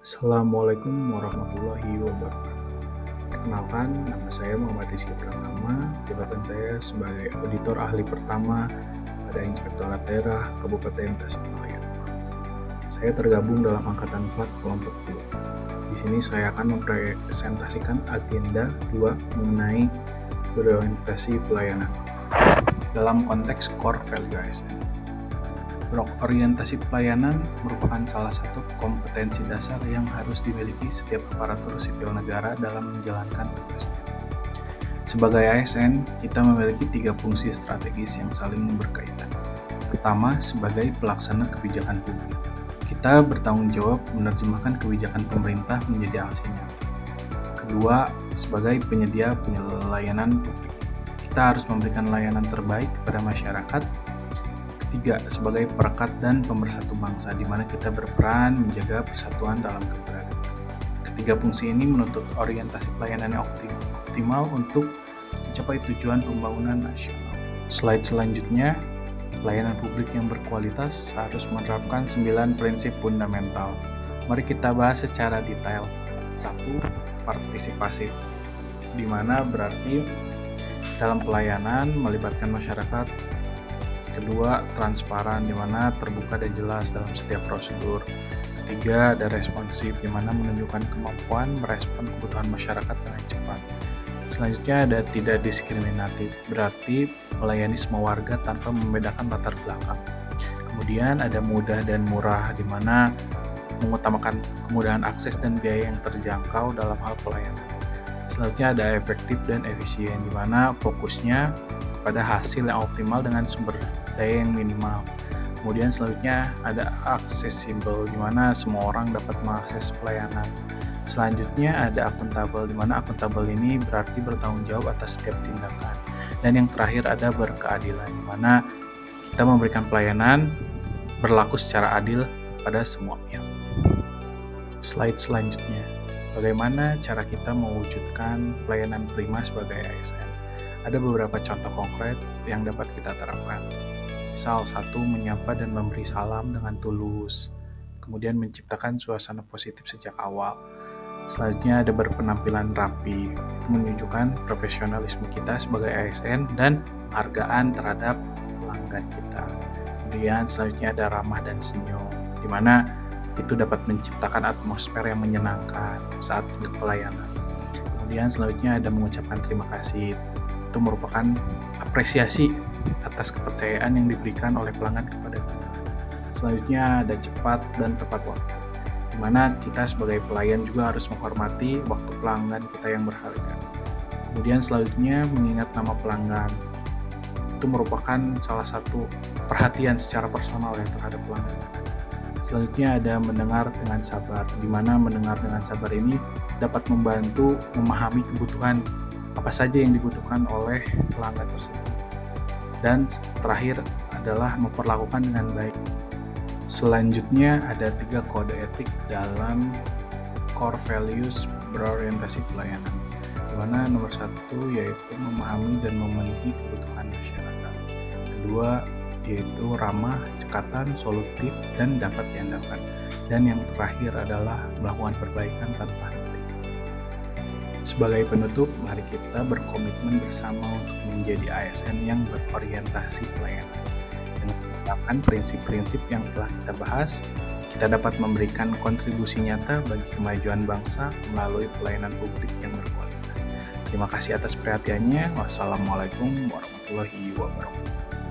Assalamualaikum warahmatullahi wabarakatuh. Perkenalkan, nama saya Muhammad Rizky Pratama. Jabatan saya sebagai auditor ahli pertama pada Inspektorat Daerah Kabupaten Tasikmalaya. Saya tergabung dalam angkatan 4 kelompok 2. Di sini saya akan mempresentasikan agenda 2 mengenai berorientasi pelayanan dalam konteks core value ASN. Berorientasi pelayanan merupakan salah satu kompetensi dasar yang harus dimiliki setiap aparatur sipil negara dalam menjalankan tugasnya. Sebagai ASN, kita memiliki 3 fungsi strategis yang saling berkaitan. Pertama, sebagai pelaksana kebijakan publik. Kita bertanggung jawab menerjemahkan kebijakan pemerintah menjadi aksi nyata. Kedua, sebagai penyedia pelayanan publik. Kita harus memberikan layanan terbaik kepada masyarakat. Ketiga, sebagai perekat dan pemersatu bangsa, di mana kita berperan menjaga persatuan dalam keberagaman. Ketiga fungsi ini menuntut orientasi pelayanan yang optimal untuk mencapai tujuan pembangunan nasional. Slide selanjutnya, pelayanan publik yang berkualitas harus menerapkan 9 prinsip fundamental. Mari kita bahas secara detail. 1. Partisipasi, di mana berarti dalam pelayanan melibatkan masyarakat. Kedua, transparan, di mana terbuka dan jelas dalam setiap prosedur. Ketiga, ada responsif, di mana menunjukkan kemampuan merespon kebutuhan masyarakat dengan cepat. Selanjutnya ada tidak diskriminatif, berarti melayani semua warga tanpa membedakan latar belakang. Kemudian ada mudah dan murah, di mana mengutamakan kemudahan akses dan biaya yang terjangkau dalam hal pelayanan. Selanjutnya ada efektif dan efisien, di mana fokusnya pada hasil yang optimal dengan sumber daya yang minimal. Kemudian selanjutnya ada aksesibel, di mana semua orang dapat mengakses pelayanan. Selanjutnya ada akuntabel, di mana akuntabel ini berarti bertanggung jawab atas setiap tindakan. Dan yang terakhir ada berkeadilan, di mana kita memberikan pelayanan berlaku secara adil pada semua pihak. Slide selanjutnya, bagaimana cara kita mewujudkan pelayanan prima sebagai ASN? Ada beberapa contoh konkret yang dapat kita terapkan. Misal, 1. Menyapa dan memberi salam dengan tulus. Kemudian menciptakan suasana positif sejak awal. Selanjutnya ada berpenampilan rapi, menunjukkan profesionalisme kita sebagai ASN dan penghargaan terhadap pelanggan kita. Kemudian selanjutnya ada ramah dan senyum, di mana itu dapat menciptakan atmosfer yang menyenangkan saat pelayanan. Kemudian selanjutnya ada mengucapkan terima kasih. Itu merupakan apresiasi atas kepercayaan yang diberikan oleh pelanggan kepada kita. Selanjutnya ada cepat dan tepat waktu, di mana kita sebagai pelayan juga harus menghormati waktu pelanggan kita yang berharga. Kemudian selanjutnya mengingat nama pelanggan. Itu merupakan salah satu perhatian secara personal ya terhadap pelanggan. Selanjutnya ada mendengar dengan sabar, di mana mendengar dengan sabar ini dapat membantu memahami kebutuhan apa saja yang dibutuhkan oleh pelanggan tersebut. Dan terakhir adalah memperlakukan dengan baik. Selanjutnya ada 3 kode etik dalam core values berorientasi pelayanan, di mana nomor 1 yaitu memahami dan memenuhi kebutuhan masyarakat. Kedua yaitu ramah, cekatan, solutif, dan dapat diandalkan. Dan yang terakhir adalah melakukan perbaikan tanpa henti. Sebagai penutup, mari kita berkomitmen bersama untuk menjadi ASN yang berorientasi pelayanan. Dengan menerapkan prinsip-prinsip yang telah kita bahas, kita dapat memberikan kontribusi nyata bagi kemajuan bangsa melalui pelayanan publik yang berkualitas. Terima kasih atas perhatiannya. Wassalamualaikum warahmatullahi wabarakatuh.